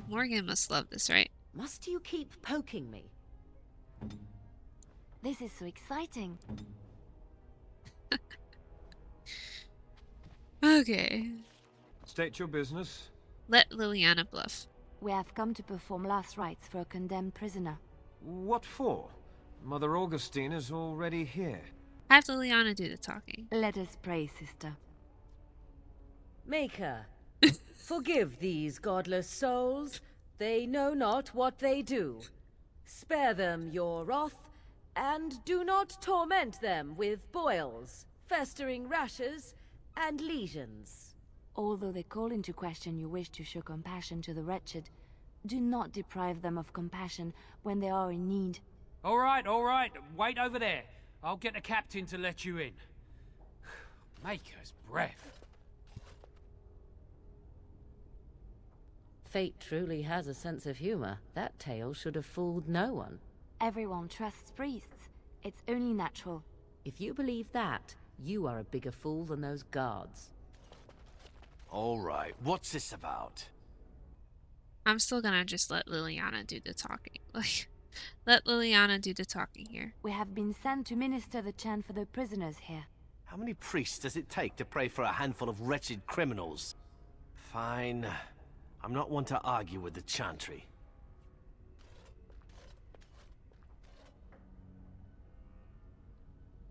Morgan must love this, right? Must you keep poking me? This is so exciting. Okay. State your business. Let Leliana bluff. We have come to perform last rites for a condemned prisoner. What for? Mother Augustine is already here. Have Leliana do the talking. Let us pray, sister. Maker, forgive these godless souls. They know not what they do. Spare them your wrath, and do not torment them with boils, festering rashes, and lesions. Although they call into question your wish to show compassion to the wretched, do not deprive them of compassion when they are in need. All right. Wait over there. I'll get the captain to let you in. Maker's breath. Fate truly has a sense of humor. That tale should have fooled no one. Everyone trusts priests. It's only natural. If you believe that, you are a bigger fool than those guards. All right, what's this about? I'm still gonna just let Leliana do the talking. Like, let Leliana do the talking here. We have been sent to minister the chant for the prisoners here. How many priests does it take to pray for a handful of wretched criminals? Fine. I'm not one to argue with the chantry.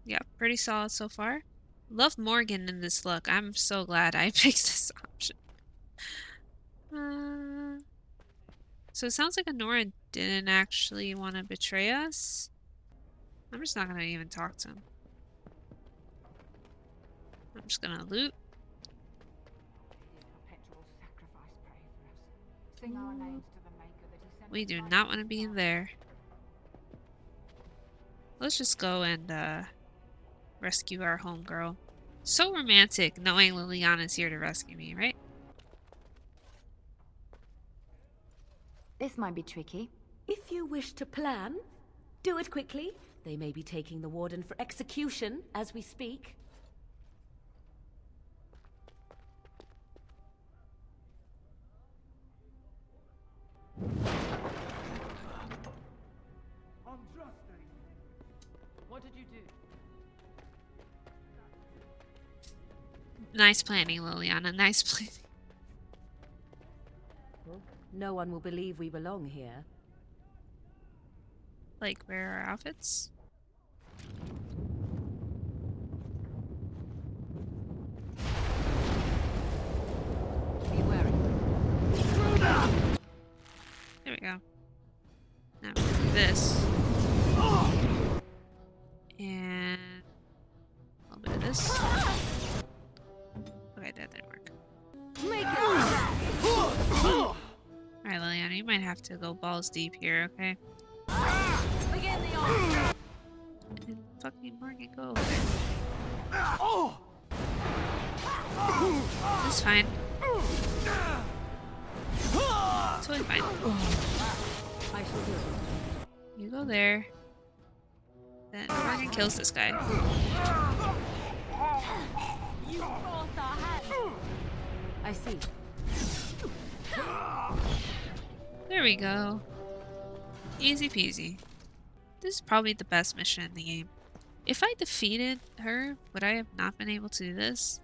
Yeah, pretty solid so far. Love Morgan in this look. I'm so glad I picked this option. So it sounds like Honora didn't actually want to betray us. I'm just not gonna even talk to him. I'm just gonna loot. We do not want to be in there. Let's just go and rescue our homegirl. So romantic knowing Leliana's here to rescue me, right? This might be tricky. If you wish to plan, do it quickly. They may be taking the warden for execution as we speak. What did you do? Nice planning, Leliana. Nice planning. No one will believe we belong here. Like, wear our outfits? Be wary. There we go. Now we'll do this. And a little bit of this. Okay, that didn't work. Alright, Leliana, you might have to go balls deep here, okay? And fucking Morgan, go over there. It's fine. Totally fine. I shall do it. You go there. Then Morgan kills this guy. I see. There we go. Easy peasy. This is probably the best mission in the game. If I defeated her, would I have not been able to do this?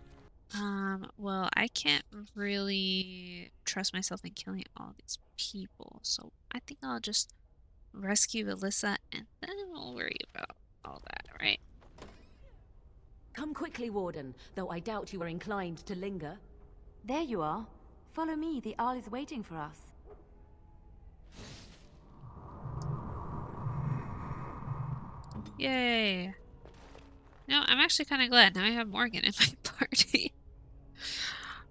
Well, I can't really trust myself in killing all these people, so I think I'll just rescue Alyssa and then we'll worry about all that, right? Come quickly, Warden, though I doubt you are inclined to linger. There you are. Follow me, the Arl is waiting for us. Yay! No, I'm actually kind of glad. Now I have Morgan in my party.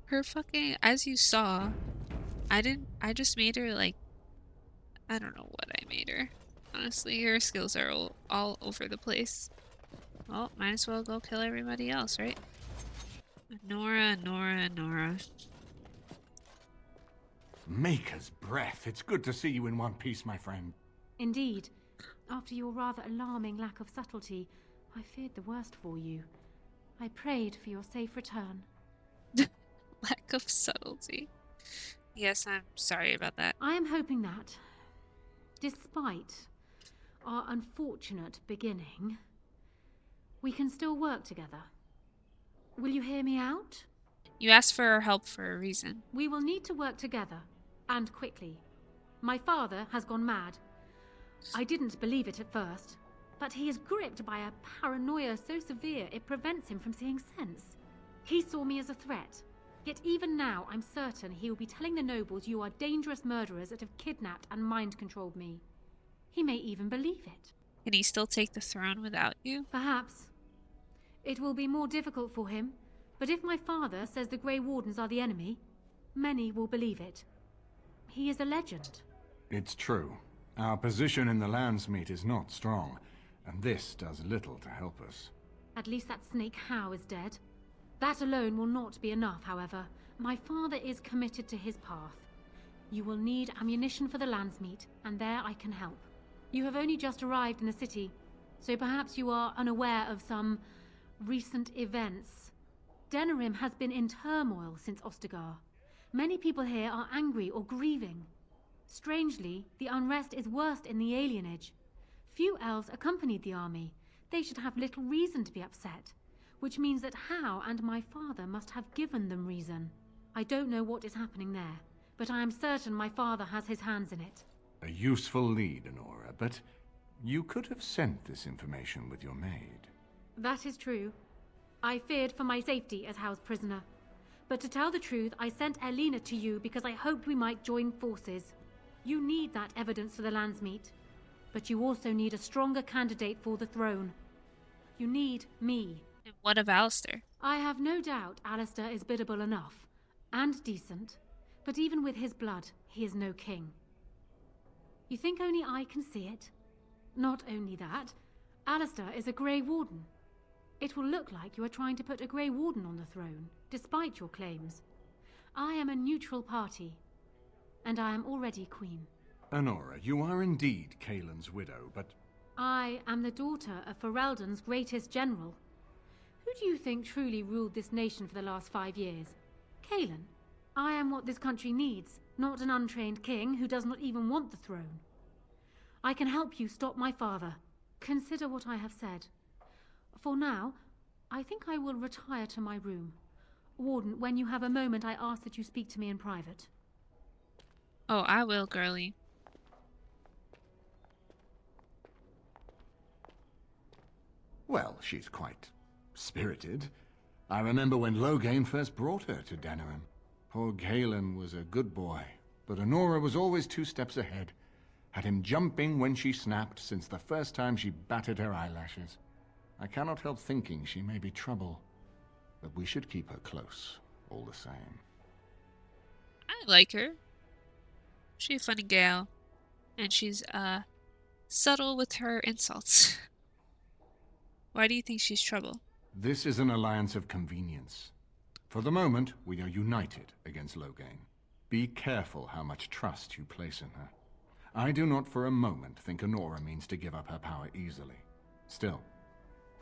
Her fucking, as you saw, I just made her like, I don't know what I made her. Honestly, her skills are all over the place. Well, might as well go kill everybody else, right? Nora. Maker's breath. It's good to see you in one piece, my friend. Indeed. After your rather alarming lack of subtlety, I feared the worst for you. I prayed for your safe return. Lack of subtlety. Yes, I'm sorry about that. I am hoping that, despite our unfortunate beginning, we can still work together. Will you hear me out? You asked for our help for a reason. We will need to work together, and quickly. My father has gone mad. I didn't believe it at first, but he is gripped by a paranoia so severe it prevents him from seeing sense. He saw me as a threat, yet even now I'm certain he will be telling the nobles you are dangerous murderers that have kidnapped and mind-controlled me. He may even believe it. Can he still take the throne without you? Perhaps. It will be more difficult for him, but if my father says the Grey Wardens are the enemy, many will believe it. He is a legend. It's true. Our position in the Landsmeet is not strong, and this does little to help us. At least that snake How is dead. That alone will not be enough, however. My father is committed to his path. You will need ammunition for the Landsmeet, and there I can help. You have only just arrived in the city, so perhaps you are unaware of some recent events. Denerim has been in turmoil since Ostagar. Many people here are angry or grieving. Strangely, the unrest is worst in the Alienage. Few elves accompanied the army. They should have little reason to be upset, which means that How and my father must have given them reason. I don't know what is happening there, but I am certain my father has his hands in it. A useful lead, Honora, but you could have sent this information with your maid. That is true. I feared for my safety as How's prisoner. But to tell the truth, I sent Leliana to you because I hoped we might join forces. You need that evidence for the Landsmeet, but you also need a stronger candidate for the throne. You need me. And what of Alistair? I have no doubt Alistair is biddable enough, and decent, but even with his blood, he is no king. You think only I can see it? Not only that, Alistair is a Grey Warden. It will look like you are trying to put a Grey Warden on the throne, despite your claims. I am a neutral party, and I am already queen. Honora, you are indeed Kaelin's widow, but I am the daughter of Ferelden's greatest general. Who do you think truly ruled this nation for the last 5 years? Kaelin. I am what this country needs, not an untrained king who does not even want the throne. I can help you stop my father. Consider what I have said. For now, I think I will retire to my room. Warden, when you have a moment, I ask that you speak to me in private. Oh, I will, girlie. well, she's quite spirited. I remember when Loghain first brought her to Denerim. Poor Galen was a good boy, but Honora was always 2 steps ahead. Had him jumping when she snapped since the first time she batted her eyelashes. I cannot help thinking she may be trouble, but we should keep her close, all the same. I like her. She's a funny gal. And she's, subtle with her insults. Why do you think she's trouble? This is an alliance of convenience. For the moment, we are united against Loghain. Be careful how much trust you place in her. I do not for a moment think Honora means to give up her power easily. Still,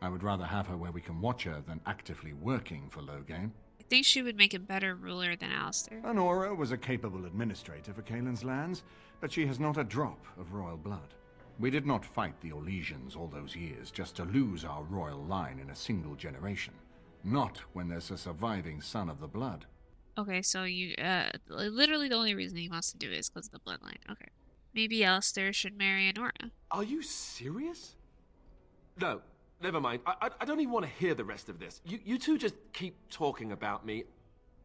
I would rather have her where we can watch her than actively working for Loghain. I think she would make a better ruler than Alistair. Honora was a capable administrator for Kaelin's lands, but she has not a drop of royal blood. We did not fight the Orlesians all those years just to lose our royal line in a single generation. Not when there's a surviving son of the blood. Okay, so you, literally the only reason he wants to do it is because of the bloodline. Okay. Maybe Alistair should marry Honora. Are you serious? No, never mind. I don't even want to hear the rest of this. You two just keep talking about me.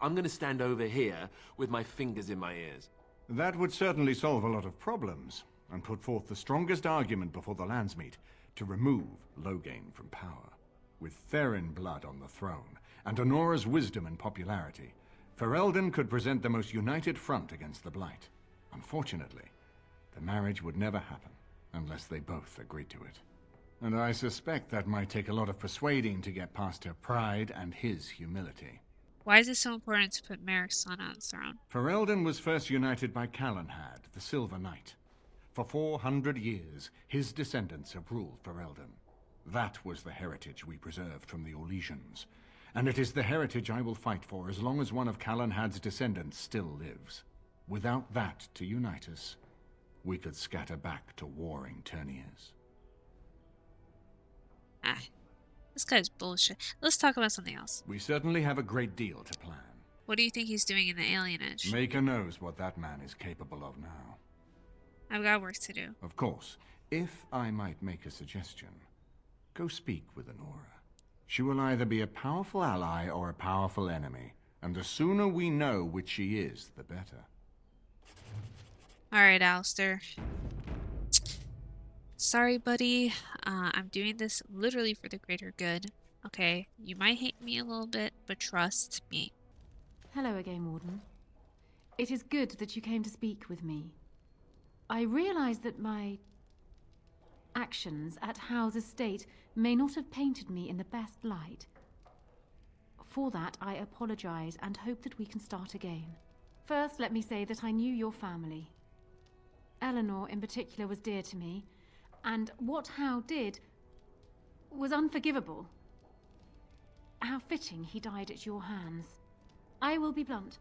I'm going to stand over here with my fingers in my ears. That would certainly solve a lot of problems, and put forth the strongest argument before the Landsmeet to remove Loghain from power. With Therin blood on the throne, and Honora's wisdom and popularity, Ferelden could present the most united front against the Blight. Unfortunately, the marriage would never happen, unless they both agreed to it. And I suspect that might take a lot of persuading to get past her pride and his humility. Why is it so important to put Merrick's son on the throne? Ferelden was first united by Calenhad, the Silver Knight. For 400 years, his descendants have ruled Ferelden. That was the heritage we preserved from the Orlesians, and it is the heritage I will fight for as long as one of Calenhad's descendants still lives. Without that to unite us, we could scatter back to warring Terniers. Ah, this guy's bullshit. Let's talk about something else. We certainly have a great deal to plan. What do you think he's doing in the Alienage? Maker knows what that man is capable of now. I've got work to do. Of course, if I might make a suggestion, go speak with Honora. She will either be a powerful ally or a powerful enemy, and the sooner we know which she is, the better. Alright, Alistair. Sorry, buddy. I'm doing this literally for the greater good. Okay, you might hate me a little bit, but trust me. Hello again, Warden. It is good that you came to speak with me. I realize that my actions at Howe's estate may not have painted me in the best light. For that, I apologize and hope that we can start again. First, let me say that I knew your family. Eleanor, in particular, was dear to me, and what Howe did was unforgivable. How fitting he died at your hands. I will be blunt.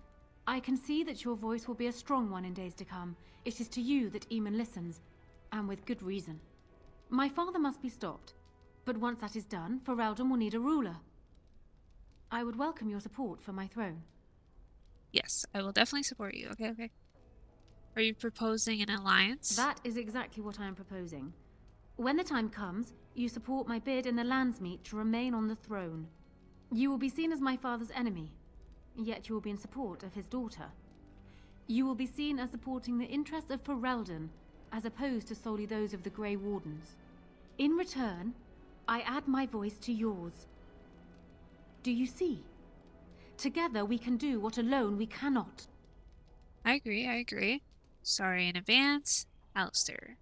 I can see that your voice will be a strong one in days to come. It is to you that Eamon listens, and with good reason. My father must be stopped, but once that is done, Ferelden will need a ruler. I would welcome your support for my throne. Yes, I will definitely support you. Okay. Are you proposing an alliance? That is exactly what I am proposing. When the time comes, you support my bid in the Landsmeet to remain on the throne. You will be seen as my father's enemy, yet you will be in support of his daughter. You will be seen as supporting the interests of Ferelden, as opposed to solely those of the Grey Wardens. In return, I add my voice to yours. Do you see? Together we can do what alone we cannot. I agree. Sorry in advance, Alistair.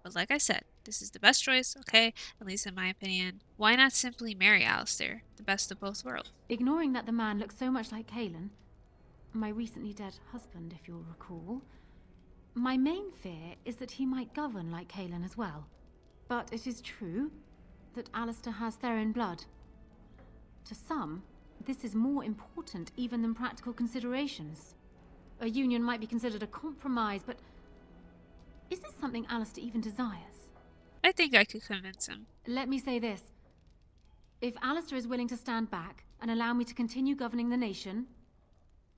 But like I said, this is the best choice, okay? At least in my opinion. Why not simply marry Alistair, the best of both worlds? Ignoring that the man looks so much like Cailan, my recently dead husband, if you'll recall, my main fear is that he might govern like Cailan as well. But it is true that Alistair has Therin blood. To some, this is more important even than practical considerations. A union might be considered a compromise, but is this something Alistair even desires? I think I could convince him. Let me say this. If Alistair is willing to stand back and allow me to continue governing the nation,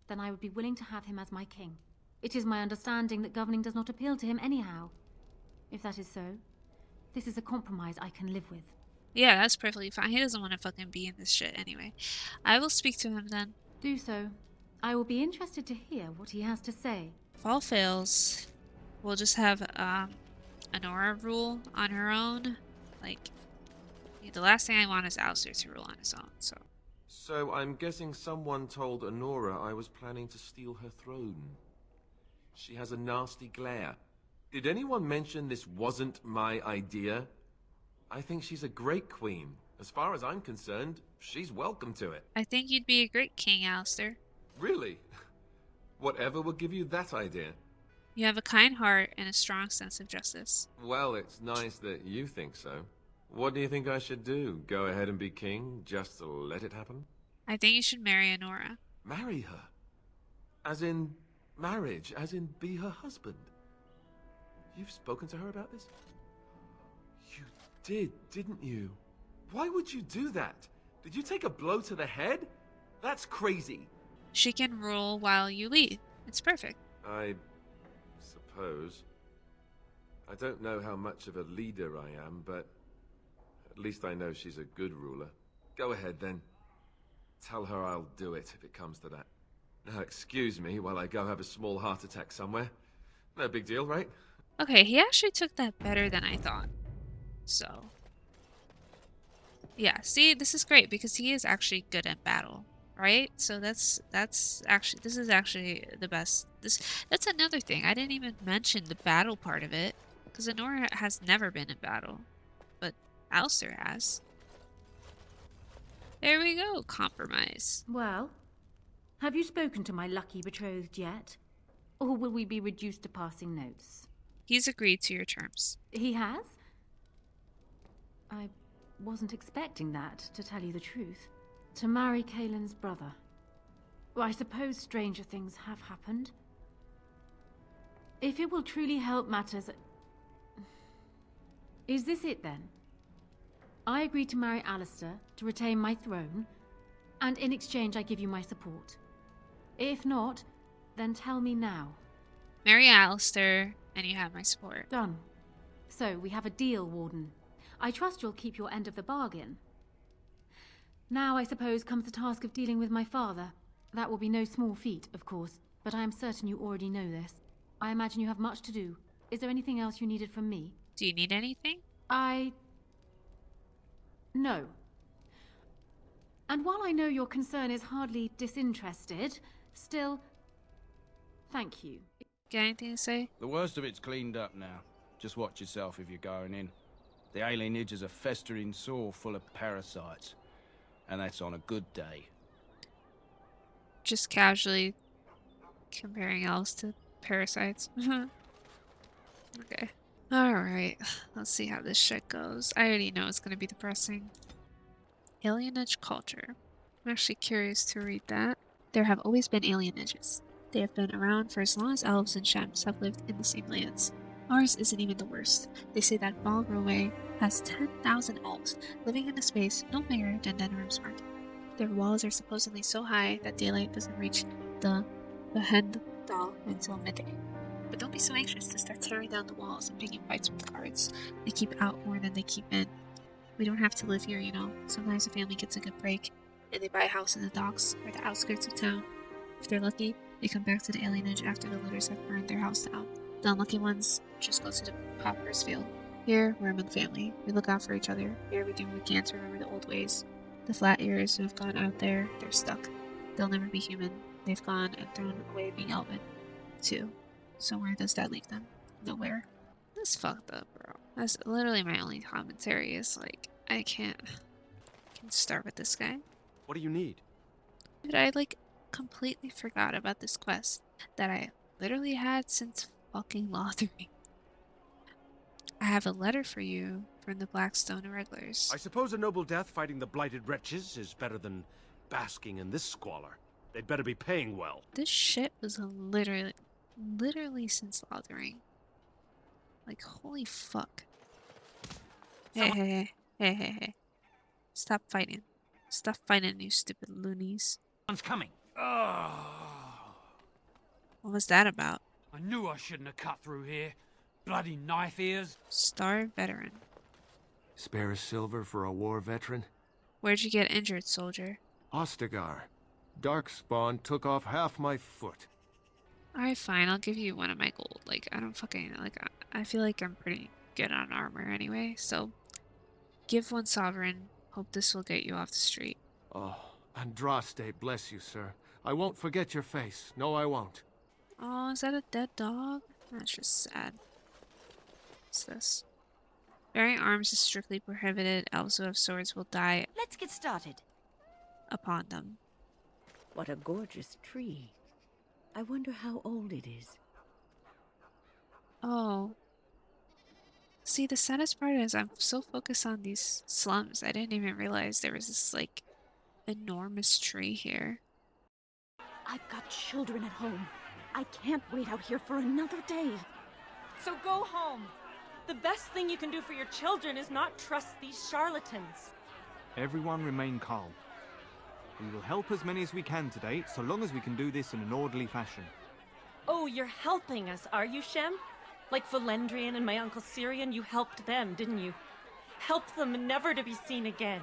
then I would be willing to have him as my king. It is my understanding that governing does not appeal to him anyhow. If that is so, this is a compromise I can live with. Yeah, that's perfectly fine. He doesn't want to fucking be in this shit anyway. I will speak to him then. Do so. I will be interested to hear what he has to say. If all fails, we'll just have Honora rule on her own. Like, the last thing I want is Alistair to rule on his own, so. So I'm guessing someone told Honora I was planning to steal her throne. She has a nasty glare. Did anyone mention this wasn't my idea? I think she's a great queen. As far as I'm concerned, she's welcome to it. I think you'd be a great king, Alistair. Really? Whatever will give you that idea? You have a kind heart and a strong sense of justice. Well, it's nice that you think so. What do you think I should do? Go ahead and be king, just to let it happen? I think you should marry Honora. Marry her? As in marriage, as in be her husband? You've spoken to her about this? You did, didn't you? Why would you do that? Did you take a blow to the head? That's crazy. She can rule while you lead. It's perfect. I suppose. I don't know how much of a leader I am, but at least I know she's a good ruler. Go ahead then. Tell her I'll do it if it comes to that. Now excuse me while I go have a small heart attack somewhere. No big deal, right? Okay, he actually took that better than I thought. So. Yeah, see, this is great because he is actually good at battle. Right? So that's actually, this is actually the best. That's another thing. I didn't even mention the battle part of it. Because Honora has never been in battle. But Alistair has. There we go. Compromise. Well, have you spoken to my lucky betrothed yet? Or will we be reduced to passing notes? He's agreed to your terms. He has? I wasn't expecting that, to tell you the truth. To marry Cailan's brother. Well, I suppose stranger things have happened. If it will truly help matters... Is this it then? I agree to marry Alistair to retain my throne, and in exchange I give you my support. If not, then tell me now. Marry Alistair, and you have my support. Done. So, we have a deal, Warden. I trust you'll keep your end of the bargain. Now, I suppose, comes the task of dealing with my father. That will be no small feat, of course, but I am certain you already know this. I imagine you have much to do. Is there anything else you needed from me? Do you need anything? No. And while I know your concern is hardly disinterested, still, thank you. Got anything to say? The worst of it's cleaned up now. Just watch yourself if you're going in. The Alienage is a festering sore full of parasites. And that's on a good day. Just casually comparing elves to parasites. Okay. Alright. Let's see how this shit goes. I already know it's gonna be depressing. Alienage culture. I'm actually curious to read that. There have always been alienages. They have been around for as long as elves and Shems have lived in the same lands. Ours isn't even the worst. They say that Balroway has 10,000 elves living in a space no bigger than Denrimsmark. Their walls are supposedly so high that daylight doesn't reach the Hendal until midday. But don't be so anxious to start tearing down the walls and picking fights with the guards. They keep out more than they keep in. We don't have to live here, you know. Sometimes a family gets a good break, and they buy a house in the docks or the outskirts of town. If they're lucky, they come back to the Alienage after the looters have burned their house down. The unlucky ones just go to the Pauper's Field. Here, we're among family. We look out for each other. Here, we do what we can to remember the old ways. The flat ears who have gone out there, they're stuck. They'll never be human. They've gone and thrown away being elven, too. So where does that leave them? Nowhere. That's fucked up, bro. That's literally my only commentary is like, I can't start with this guy. What do you need? Dude, I completely forgot about this quest that I literally had since fucking Lothering. I have a letter for you from the Blackstone Irregulars. I suppose a noble death fighting the blighted wretches is better than basking in this squalor. They'd better be paying well. This shit was literally since Lothering. Like, holy fuck. Hey. Stop fighting. Stop fighting, you stupid loonies. One's coming. What was that about? I knew I shouldn't have cut through here. Bloody knife ears. Starved veteran. Spare a silver for a war veteran? Where'd you get injured, soldier? Ostagar. Darkspawn took off half my foot. Alright, fine. I'll give you one of my gold. I don't fucking... I feel like I'm pretty good on armor anyway, so... Give one sovereign. Hope this will get you off the street. Oh, Andraste, bless you, sir. I won't forget your face. No, I won't. Oh, is that a dead dog? That's just sad. What's this? Bearing arms is strictly prohibited. Elves who have swords will die Let's get started. upon them. What a gorgeous tree. I wonder how old it is. Oh. See, the saddest part is I'm so focused on these slums, I didn't even realize there was this, enormous tree here. I've got children at home. I can't wait out here for another day. So go home. The best thing you can do for your children is not trust these charlatans. Everyone remain calm. We will help as many as we can today, so long as we can do this in an orderly fashion. Oh, you're helping us, are you, Shem? Like Valendrian and my Uncle Syrian, you helped them, didn't you? Help them never to be seen again.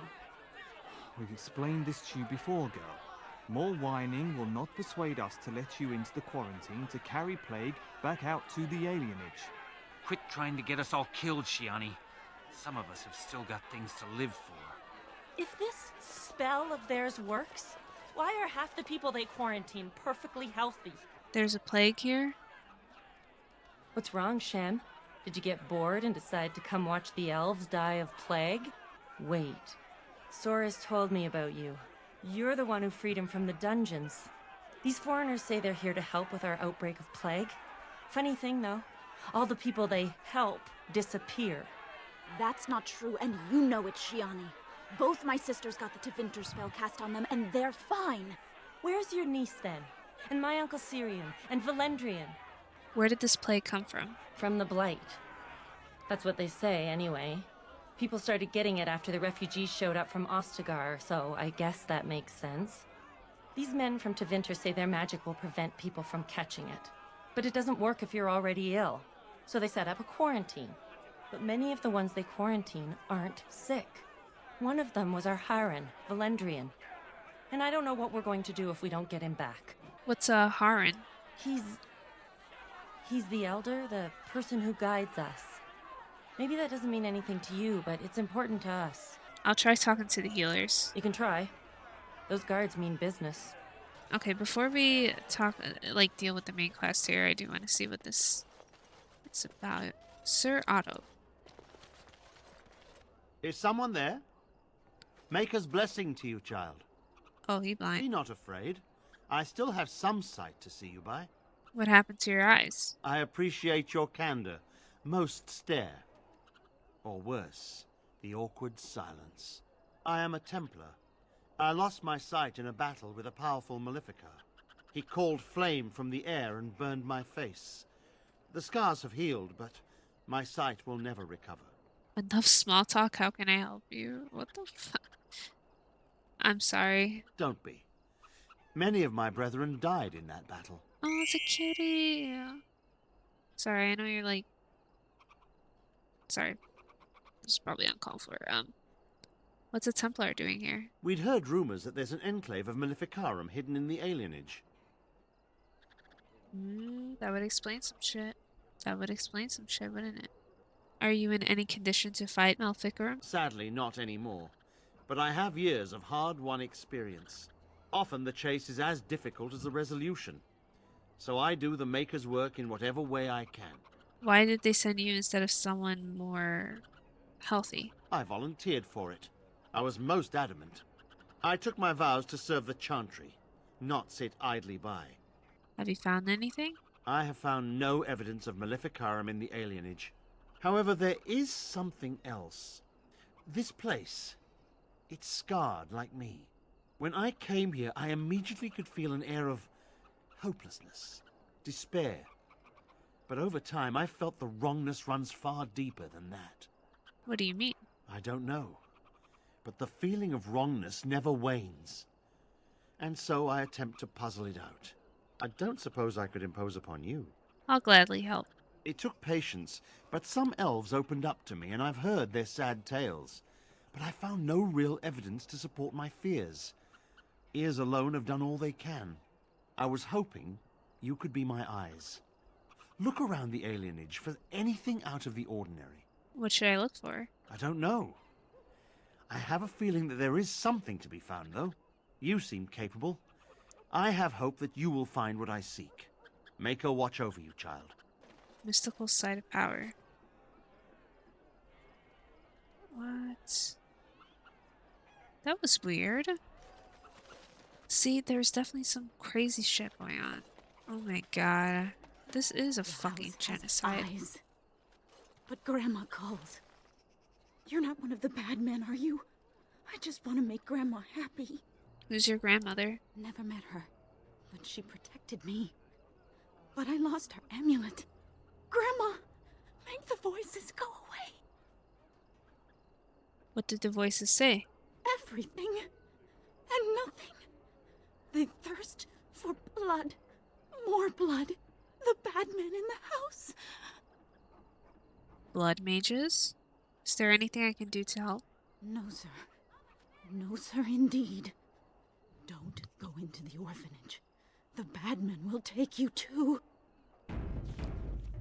We've explained this to you before, girl. More whining will not persuade us to let you into the quarantine to carry plague back out to the Alienage. Quit trying to get us all killed, Shiani. Some of us have still got things to live for. If this spell of theirs works, why are half the people they quarantine perfectly healthy? There's a plague here? What's wrong, Shem? Did you get bored and decide to come watch the elves die of plague? Wait. Sora's told me about you. You're the one who freed him from the dungeons. These foreigners say they're here to help with our outbreak of plague. Funny thing, though. All the people they help disappear. That's not true, and you know it, Shiani. Both my sisters got the Tevinter spell cast on them, and they're fine. Where's your niece, then? And my Uncle Syrian? And Valendrian? Where did this plague come from? From the Blight. That's what they say, anyway. People started getting it after the refugees showed up from Ostagar, so I guess that makes sense. These men from Tevinter say their magic will prevent people from catching it. But it doesn't work if you're already ill. So they set up a quarantine. But many of the ones they quarantine aren't sick. One of them was our Haran, Valendrian. And I don't know what we're going to do if we don't get him back. What's a Haran? He's the elder, the person who guides us. Maybe that doesn't mean anything to you, but it's important to us. I'll try talking to the healers. You can try. Those guards mean business. Okay, before we talk, deal with the main quest here, I do want to see what this is about. Sir Otto. Is someone there? Maker's blessing to you, child. Oh, he blind. Be not afraid. I still have some sight to see you by. What happened to your eyes? I appreciate your candor. Most stare. Or worse, the awkward silence. I am a Templar. I lost my sight in a battle with a powerful Maleficar. He called flame from the air and burned my face. The scars have healed, but my sight will never recover. Enough small talk, how can I help you? What the fuck? I'm sorry. Don't be. Many of my brethren died in that battle. Oh, it's a kitty. Sorry, I know you're like... Sorry. This is probably uncalled for. What's a Templar doing here? We'd heard rumors that there's an enclave of Maleficarum hidden in the Alienage. That would explain some shit. That would explain some shit, wouldn't it? Are you in any condition to fight Maleficarum? Sadly, not anymore. But I have years of hard-won experience. Often the chase is as difficult as the resolution. So I do the Maker's work in whatever way I can. Why did they send you instead of someone more healthy? I volunteered for it. I was most adamant. I took my vows to serve the Chantry, not sit idly by. Have you found anything? I have found no evidence of Maleficarum in the Alienage. However, there is something else. This place, it's scarred like me. When I came here, I immediately could feel an air of hopelessness, despair. But over time, I felt the wrongness runs far deeper than that. What do you mean? I don't know. But the feeling of wrongness never wanes. And so I attempt to puzzle it out. I don't suppose I could impose upon you. I'll gladly help. It took patience, but some elves opened up to me, and I've heard their sad tales. But I found no real evidence to support my fears. Ears alone have done all they can. I was hoping you could be my eyes. Look around the Alienage for anything out of the ordinary. What should I look for? I don't know. I have a feeling that there is something to be found, though. You seem capable. I have hope that you will find what I seek. Maker watch over you, child. Mystical side of power. What? That was weird. See, there's definitely some crazy shit going on. Oh my god. This is a fucking genocide. Eyes. But Grandma calls. You're not one of the bad men, are you? I just want to make Grandma happy. Who's your grandmother? Never met her, but she protected me. But I lost her amulet. Grandma, make the voices go away. What did the voices say? Everything and nothing. They thirst for blood. More blood. The bad men in the house. Blood mages? Is there anything I can do to help? No, sir. No, sir, indeed. Don't go into the orphanage. The bad men will take you too.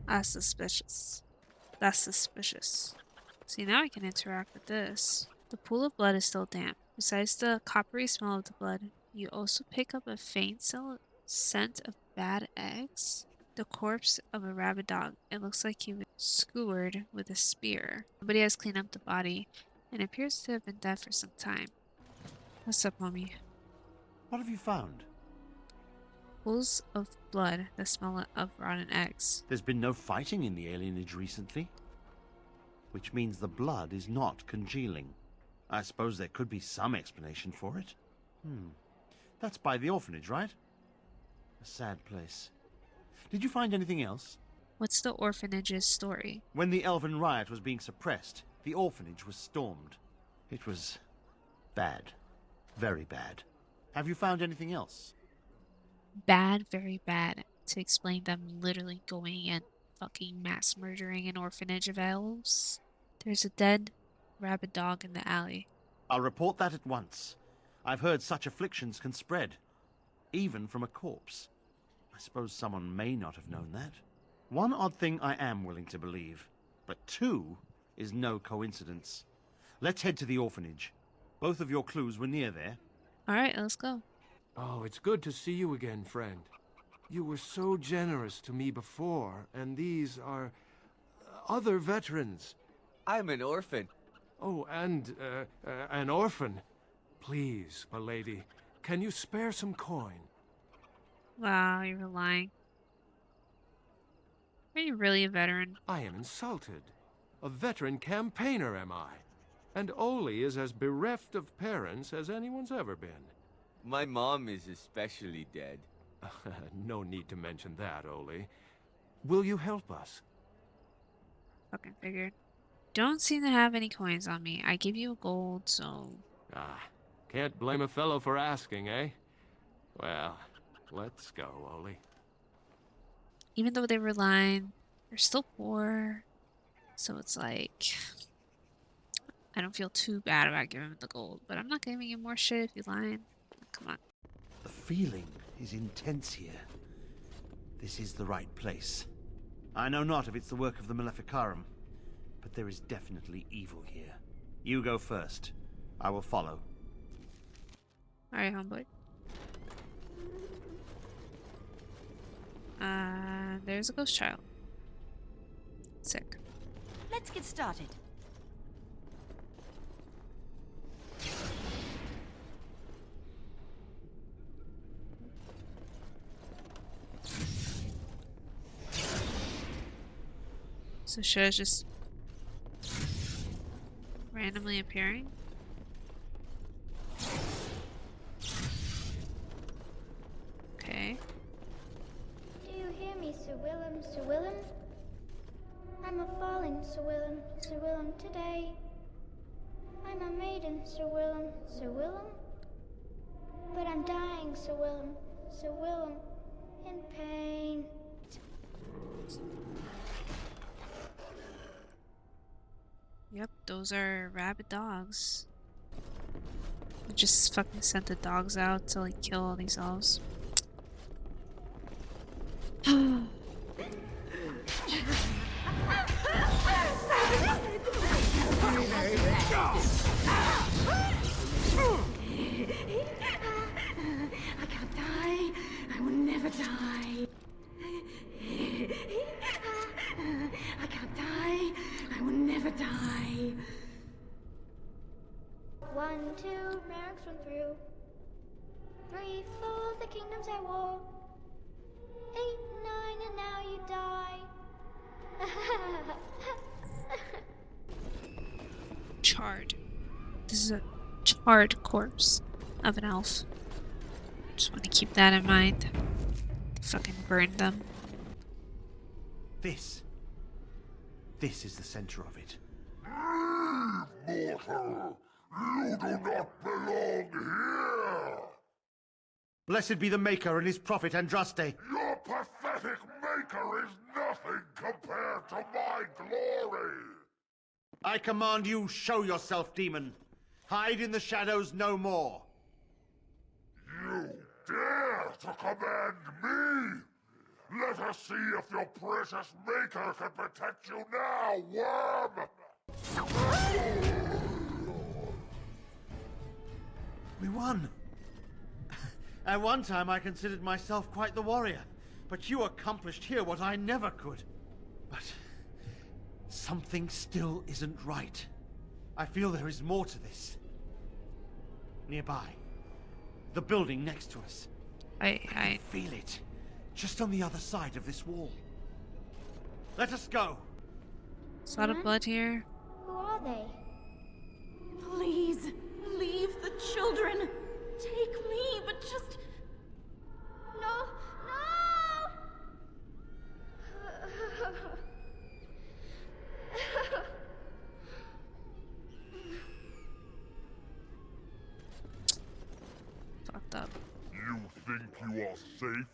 That's suspicious. That's suspicious. See, now I can interact with this. The pool of blood is still damp. Besides the coppery smell of the blood, you also pick up a faint scent of bad eggs. The corpse of a rabid dog. It looks like he was skewered with a spear. Somebody has cleaned up the body and appears to have been dead for some time. What's up, mommy? What have you found? Pools of blood that smell of rotten eggs. There's been no fighting in the Alienage recently. Which means the blood is not congealing. I suppose there could be some explanation for it. That's by the orphanage, right? A sad place. Did you find anything else? What's the orphanage's story? When the Elven riot was being suppressed, the orphanage was stormed. It was bad. Very bad. Have you found anything else? Bad, very bad. To explain them literally going and fucking mass murdering an orphanage of elves. There's a dead rabid dog in the alley. I'll report that at once. I've heard such afflictions can spread, even from a corpse. I suppose someone may not have known that. One odd thing I am willing to believe, but two is no coincidence. Let's head to the orphanage. Both of your clues were near there. Alright, let's go. Oh, it's good to see you again, friend. You were so generous to me before, and these are other veterans. I'm an orphan. Oh, and an orphan. Please, milady, can you spare some coin? Wow, you were lying. Are you really a veteran? I am insulted. A veteran campaigner, am I? And Oli is as bereft of parents as anyone's ever been. My mom is especially dead. No need to mention that, Oli. Will you help us? Fucking figured. Don't seem to have any coins on me. I give you a gold, so... Ah, can't blame a fellow for asking, eh? Well, let's go, Oli. Even though they were lying, they're still poor. So it's like... I don't feel too bad about giving him the gold, but I'm not giving you more shit if you're lying. Come on. The feeling is intense here. This is the right place. I know not if it's the work of the Maleficarum, but there is definitely evil here. You go first. I will follow. Alright, homeboy. There's a ghost child. Sick. Let's get started. So should I just randomly appearing? Okay. Do you hear me, Sir Willem, Sir Willem? I'm a falling, Sir Willem, Sir Willem, today. I'm a maiden, Sir Willem, Sir Willem. But I'm dying, Sir Willem, in pain. Yep, those are rabid dogs. I just fucking sent the dogs out to like kill all these elves. I can't die. I will never die. I can't die. I will never die. 1, 2, ranks run through. 3, 4, the kingdoms I war. 8, 9, and now you die. Charred. This is a charred corpse of an elf. Just want to keep that in mind. Fucking burn them. This is the center of it. Mortal! You do not belong here! Blessed be the Maker and his prophet Andraste. Your pathetic maker is nothing compared to my glory! I command you, show yourself, demon. Hide in the shadows no more. You dare to command me? Let us see if your precious maker can protect you now, worm! We won. At one time I considered myself quite the warrior, but you accomplished here what I never could. But something still isn't right. I feel there is more to this. Nearby. The building next to us. I can feel it. Just on the other side of this wall. Let us go. There's a lot of blood here. Who are they? Please, leave the children. Take me, but just... No, no! you are safe?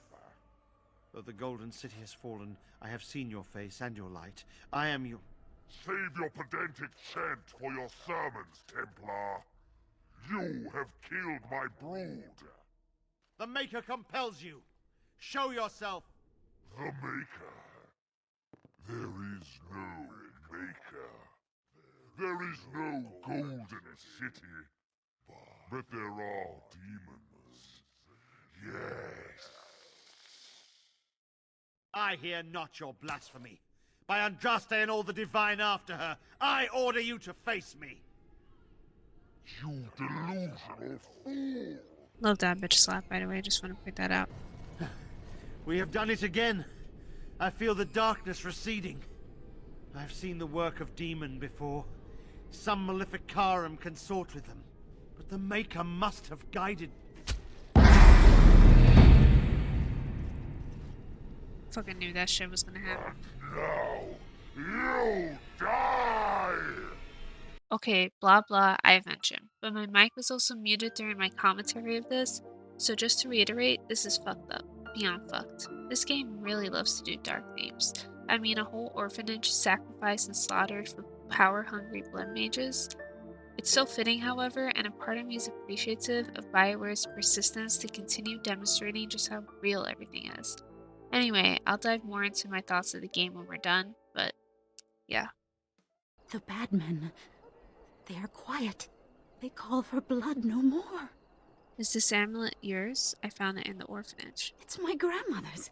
Though the Golden City has fallen, I have seen your face and your light. I am your... Save your pedantic chant for your sermons, Templar. You have killed my brood. The Maker compels you. Show yourself. The Maker. There is no Maker. There is no Golden City. But there are demons. Yes. I hear not your blasphemy. By Andraste and all the divine after her, I order you to face me. You delusional fool. Love that bitch slap, by the way. Just want to point that out. We have done it again. I feel the darkness receding. I've seen the work of demon before. Some Maleficarum consort with them. But the Maker must have guided... Fucking knew that shit was gonna happen. Now, you die! Okay, blah blah, I mentioned. But my mic was also muted during my commentary of this, so just to reiterate, this is fucked up. Beyond fucked. This game really loves to do dark themes. I mean, a whole orphanage sacrificed and slaughtered for power-hungry blood mages. It's so fitting, however, and a part of me is appreciative of BioWare's persistence to continue demonstrating just how real everything is. Anyway, I'll dive more into my thoughts of the game when we're done, but yeah. The bad men, they are quiet. They call for blood no more. Is this amulet yours? I found it in the orphanage. It's my grandmother's.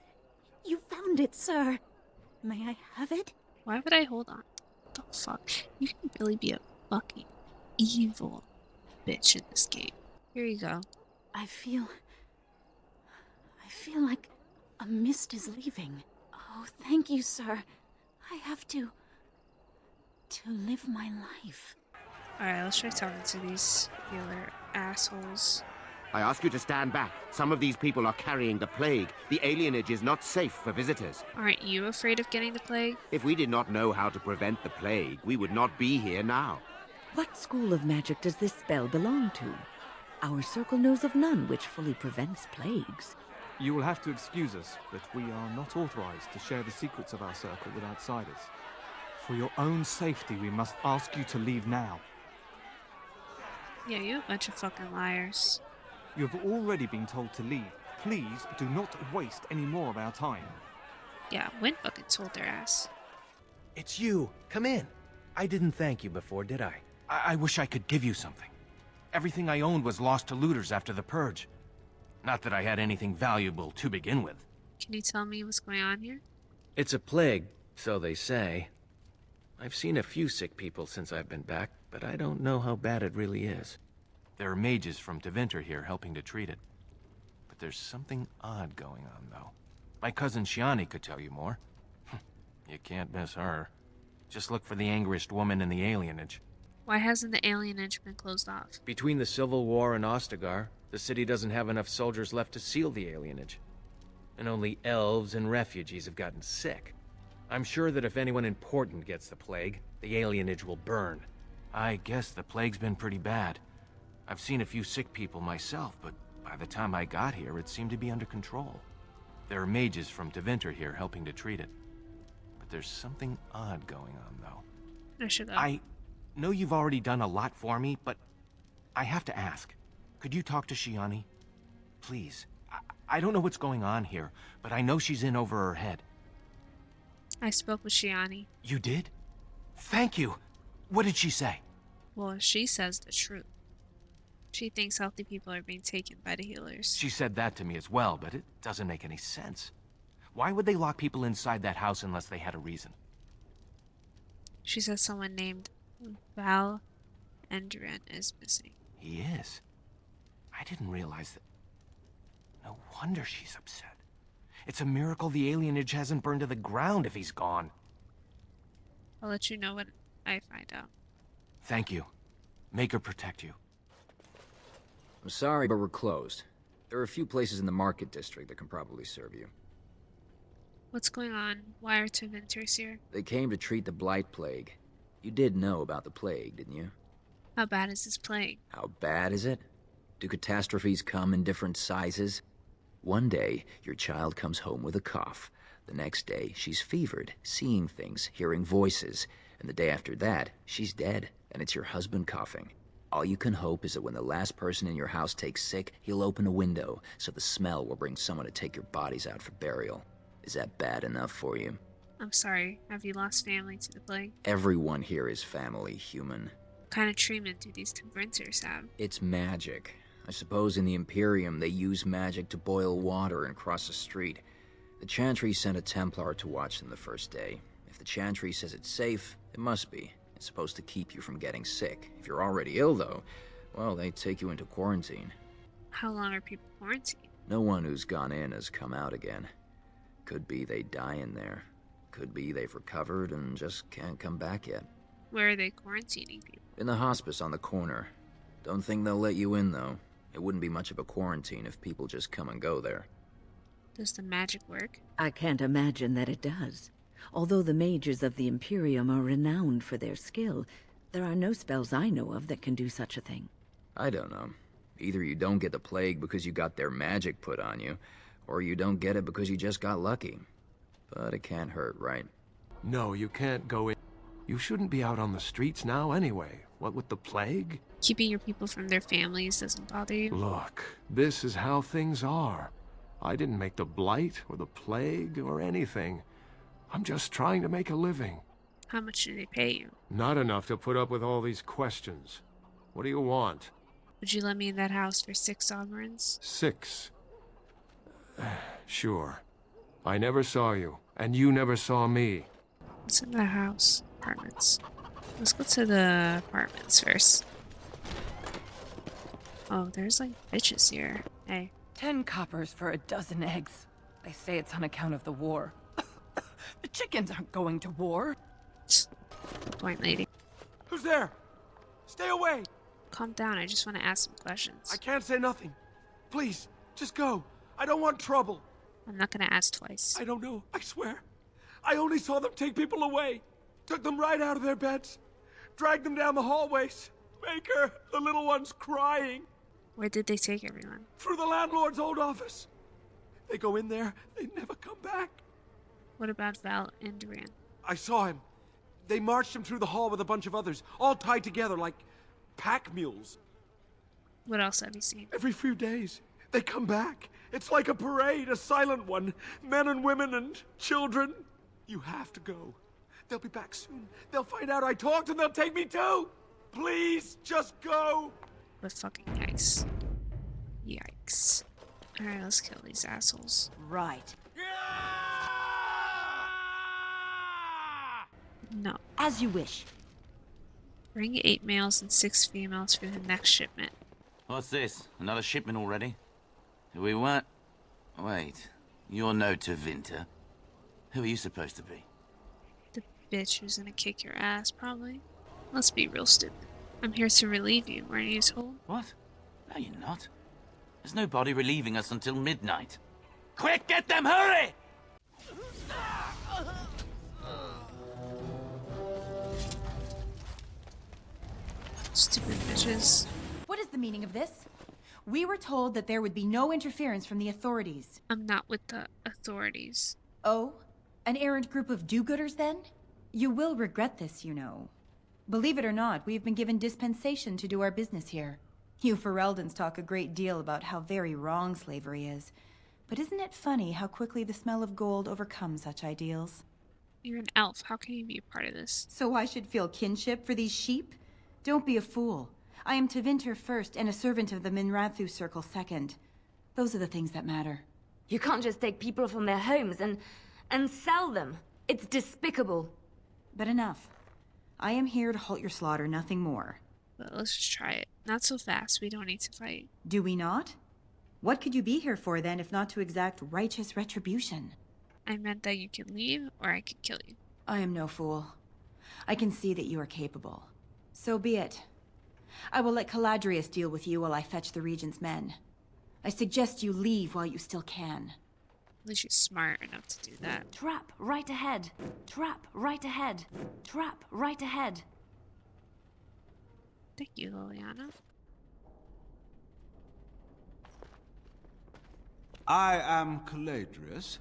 You found it, sir. May I have it? Why would I hold on? What the fuck? You can really be a fucking evil bitch in this game. Here you go. I feel like a mist is leaving. Oh, thank you, sir. I have to live my life. Alright, let's try talking to these healer assholes. I ask you to stand back. Some of these people are carrying the plague. The alienage is not safe for visitors. Aren't you afraid of getting the plague? If we did not know how to prevent the plague, we would not be here now. What school of magic does this spell belong to? Our circle knows of none which fully prevents plagues. You will have to excuse us, but we are not authorized to share the secrets of our circle with outsiders. For your own safety, we must ask you to leave now. Yeah, you a bunch of fucking liars. You have already been told to leave. Please do not waste any more of our time. Yeah, Wynn fucking told their ass. It's you. Come in. I didn't thank you before, did I? I wish I could give you something. Everything I owned was lost to looters after the purge. Not that I had anything valuable to begin with. Can you tell me what's going on here? It's a plague, so they say. I've seen a few sick people since I've been back, but I don't know how bad it really is. There are mages from Deventer here helping to treat it. But there's something odd going on, though. My cousin Shiani could tell you more. You can't miss her. Just look for the angriest woman in the alienage. Why hasn't the alienage been closed off? Between the Civil War and Ostagar, the city doesn't have enough soldiers left to seal the alienage. And only elves and refugees have gotten sick. I'm sure that if anyone important gets the plague, the alienage will burn. I guess the plague's been pretty bad. I've seen a few sick people myself, but by the time I got here, it seemed to be under control. There are mages from Deventer here helping to treat it. But there's something odd going on, though. I should go. I know you've already done a lot for me, but I have to ask. Could you talk to Shiani? Please. I don't know what's going on here, but I know she's in over her head. I spoke with Shiani. You did? Thank you. What did she say? Well, she says the truth. She thinks healthy people are being taken by the healers. She said that to me as well, but it doesn't make any sense. Why would they lock people inside that house unless they had a reason? She says someone named Val Endren is missing. He is? I didn't realize that. No wonder she's upset. It's a miracle the alienage hasn't burned to the ground if he's gone. I'll let you know when I find out. Thank you. Make her protect you. I'm sorry, but we're closed. There are a few places in the market district that can probably serve you. What's going on? Why are two Venters here? They came to treat the Blight Plague. You did know about the plague, didn't you? How bad is this plague? How bad is it? Do catastrophes come in different sizes? One day, your child comes home with a cough. The next day, she's fevered, seeing things, hearing voices. And the day after that, she's dead, and it's your husband coughing. All you can hope is that when the last person in your house takes sick, he'll open a window, so the smell will bring someone to take your bodies out for burial. Is that bad enough for you? I'm sorry. Have you lost family to the plague? Everyone here is family, human. What kind of treatment do these converters have? It's magic. I suppose in the Imperium they use magic to boil water and cross a street. The Chantry sent a Templar to watch them the first day. If the Chantry says it's safe, it must be. It's supposed to keep you from getting sick. If you're already ill, though, well, they take you into quarantine. How long are people quarantined? No one who's gone in has come out again. Could be they die in there. Could be they've recovered and just can't come back yet. Where are they quarantining people? In the hospice on the corner. Don't think they'll let you in, though. It wouldn't be much of a quarantine if people just come and go there. Does the magic work? I can't imagine that it does. Although the mages of the Imperium are renowned for their skill, there are no spells I know of that can do such a thing. I don't know. Either you don't get the plague because you got their magic put on you, or you don't get it because you just got lucky. But it can't hurt, right? No, you can't go in. You shouldn't be out on the streets now anyway. What with the plague? Keeping your people from their families doesn't bother you? Look, this is how things are. I didn't make the blight or the plague or anything. I'm just trying to make a living. How much do they pay you? Not enough to put up with all these questions. What do you want? Would you let me in that house for 6 sovereigns? 6. Sure. I never saw you, and you never saw me. What's in the house? Apartments. Let's go to the apartments first. Oh, there's like bitches here. Hey. 10 coppers for a dozen eggs. They say it's on account of the war. The chickens aren't going to war. Good point, lady. Who's there? Stay away! Calm down, I just want to ask some questions. I can't say nothing. Please, just go. I don't want trouble. I'm not gonna ask twice. I don't know, I swear. I only saw them take people away. Took them right out of their beds. Dragged them down the hallways. Baker, the little one's crying. Where did they take everyone? Through the landlord's old office. They go in there, they never come back. What about Val and Duran? I saw him. They marched him through the hall with a bunch of others, all tied together like pack mules. What else have you seen? Every few days, they come back. It's like a parade, a silent one. Men and women and children. You have to go. They'll be back soon. They'll find out I talked and they'll take me too. Please, just go. But fucking yikes. Yikes. Alright, let's kill these assholes. Right. No. As you wish. Bring 8 males and 6 females for the next shipment. What's this? Another shipment already? Do we want... Wait. You're no Tevinter. Who are you supposed to be? The bitch who's gonna kick your ass, probably. Let's be real stupid. I'm here to relieve you, weren't you told? What? No, you're not. There's no body relieving us until midnight. Quick, get them, hurry! Stupid bitches. What is the meaning of this? We were told that there would be no interference from the authorities. I'm not with the authorities. Oh? An errant group of do-gooders, then? You will regret this, you know. Believe it or not, we have been given dispensation to do our business here. You Fereldans talk a great deal about how very wrong slavery is. But isn't it funny how quickly the smell of gold overcomes such ideals? You're an elf. How can you be a part of this? So I should feel kinship for these sheep? Don't be a fool. I am Tevinter first and a servant of the Minrathu Circle second. Those are the things that matter. You can't just take people from their homes and sell them. It's despicable. But enough. I am here to halt your slaughter, nothing more. But let's just try it. Not so fast. We don't need to fight. Do we not? What could you be here for, then, if not to exact righteous retribution? I meant that you can leave, or I could kill you. I am no fool. I can see that you are capable. So be it. I will let Caladrius deal with you while I fetch the Regent's men. I suggest you leave while you still can. At least you're smart enough to do that. Trap right ahead. Trap right ahead. Trap right ahead. Thank you, Leliana. I am Caladrius,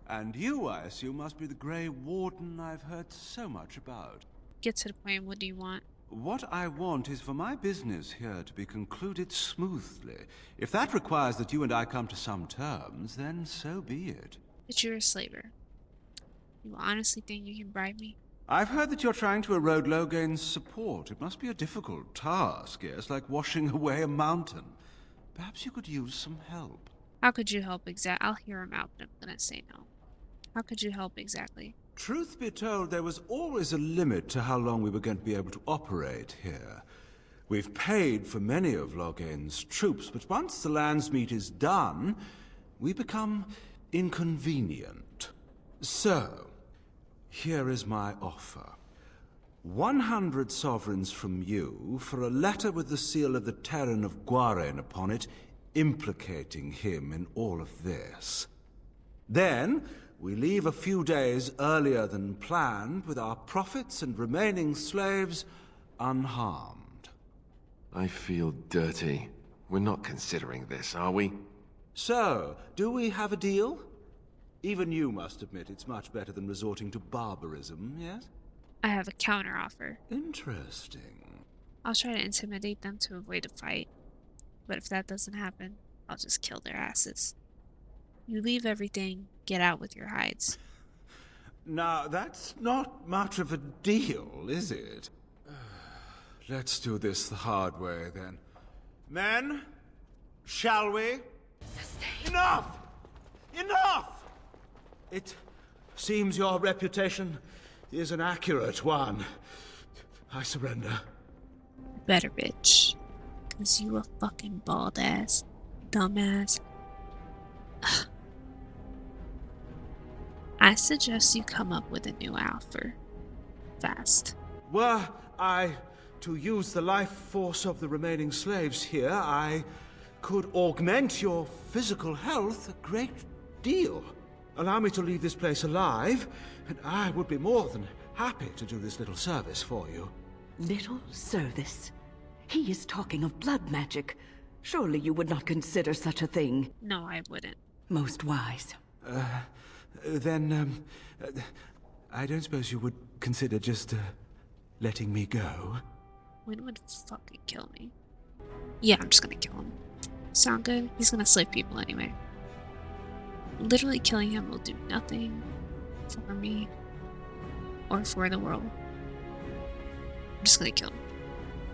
and you, I assume, must be the Grey Warden I've heard so much about. Get to the point, what do you want? What I want is for my business here to be concluded smoothly. If that requires that you and I come to some terms, then so be it. But you're a slaver. You honestly think you can bribe me? I've heard that you're trying to erode Logain's support. It must be a difficult task, yes, like washing away a mountain. Perhaps you could use some help. How could you help exactly? I'll hear him out, but I'm gonna say no. How could you help exactly? Truth be told, there was always a limit to how long we were going to be able to operate here. We've paid for many of Logain's troops, but once the land's meat is done, we become inconvenient. So, here is my offer. 100 sovereigns from you for a letter with the seal of the Terran of Guaren upon it, implicating him in all of this. Then, we leave a few days earlier than planned with our profits and remaining slaves unharmed. I feel dirty. We're not considering this, are we? So, do we have a deal? Even you must admit it's much better than resorting to barbarism, yes? I have a counter offer. Interesting. I'll try to intimidate them to avoid a fight. But if that doesn't happen, I'll just kill their asses. You leave everything, get out with your hides. Now, that's not much of a deal, is it? Let's do this the hard way, then. Men, shall we? Enough! Enough! It seems your reputation is an accurate one. I surrender. Better, bitch. 'Cause you a fucking bald ass, dumbass. I suggest you come up with a new offer. Fast. Were I to use the life force of the remaining slaves here, I could augment your physical health a great deal. Allow me to leave this place alive, and I would be more than happy to do this little service for you. Little service? He is talking of blood magic. Surely you would not consider such a thing. No, I wouldn't. Most wise. Then, I don't suppose you would consider just, letting me go? Wynn would fucking kill me. Yeah, I'm just gonna kill him. Sound good? He's gonna slay people anyway. Literally killing him will do nothing for me or for the world. I'm just gonna kill him.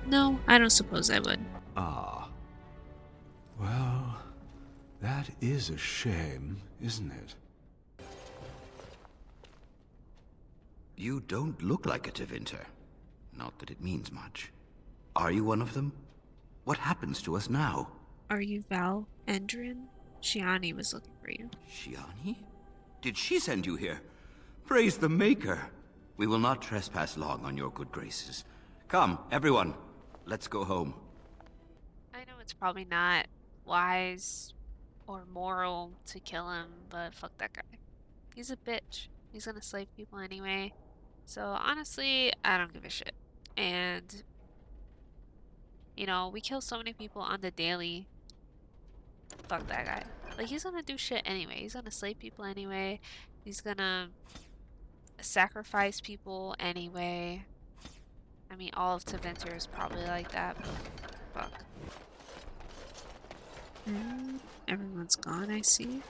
No, I don't suppose I would. Ah. Well, that is a shame, isn't it? You don't look like a Tevinter. Not that it means much. Are you one of them? What happens to us now? Are you Val Endrin? Shiani was looking for you. Shiani? Did she send you here? Praise the Maker. We will not trespass long on your good graces. Come, everyone. Let's go home. I know it's probably not wise or moral to kill him, but fuck that guy. He's a bitch. He's gonna slave people anyway. So honestly, I don't give a shit. And, you know, we kill so many people on the daily. Fuck that guy. Like, he's gonna do shit anyway. He's gonna slave people anyway. He's gonna sacrifice people anyway. I mean, all of Tevinter is probably like that, but fuck. Everyone's gone, I see.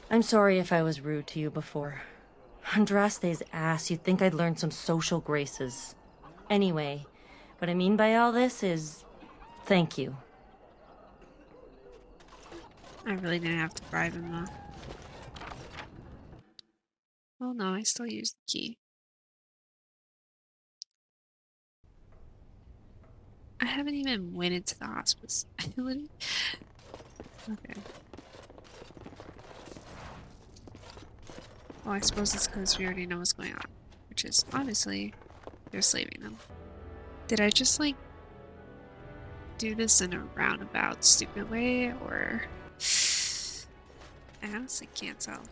I'm sorry if I was rude to you before. Andraste's ass, you'd think I'd learned some social graces. Anyway, what I mean by all this is, thank you. I really didn't have to bribe him though. Well, no, I still use the key. I haven't even went into the hospice. Okay. Well, I suppose it's because we already know what's going on. Which is, obviously, they're slaving them. Did I just, like, do this in a roundabout, stupid way, or... I honestly can't tell.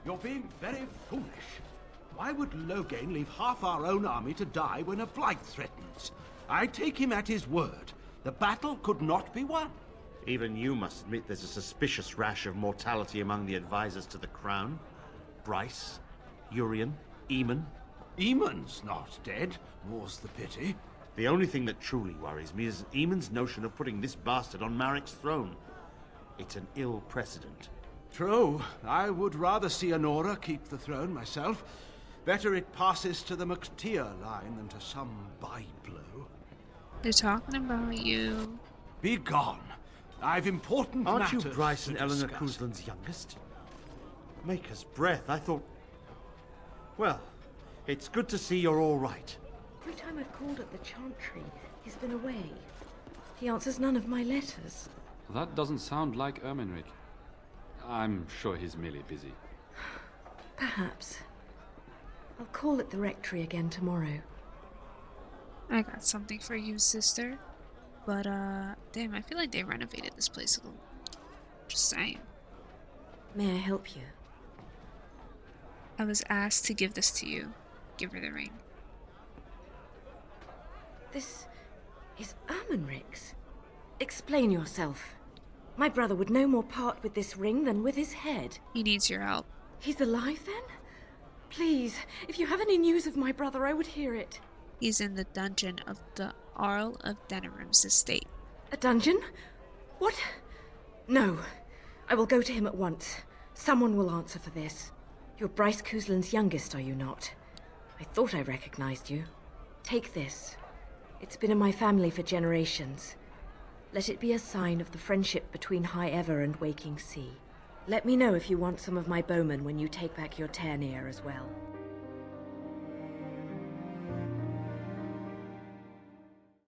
You're being very foolish. Why would Logain leave half our own army to die when a blight threatens? I take him at his word. The battle could not be won. Even you must admit there's a suspicious rash of mortality among the advisors to the Crown. Bryce, Urian, Eamon. Eamon's not dead, more's the pity. The only thing that truly worries me is Eamon's notion of putting this bastard on Marek's throne. It's an ill precedent. True. I would rather see Honora keep the throne myself. Better it passes to the McTeer line than to some by-blow. They're talking about you. Be gone. I've important Aren't you matters Bryce to and Eleanor discuss. Kuzlan's youngest? Maker's breath, I thought... Well, it's good to see you're all right. Every time I've called at the Chantry, he's been away. He answers none of my letters. That doesn't sound like Ermenric. I'm sure he's merely busy. Perhaps. I'll call at the rectory again tomorrow. I got something for you, sister. But, damn, I feel like they renovated this place a little. Just saying. May I help you? I was asked to give this to you. Give her the ring. This is Ermenric's. Explain yourself. My brother would no more part with this ring than with his head. He needs your help. He's alive then? Please, if you have any news of my brother, I would hear it. He's in the dungeon of the Arl of Denerim's estate. A dungeon? What? No. I will go to him at once. Someone will answer for this. You're Bryce Kuzlan's youngest, are you not? I thought I recognized you. Take this. It's been in my family for generations. Let it be a sign of the friendship between High Ever and Waking Sea. Let me know if you want some of my bowmen when you take back your Tairnir as well.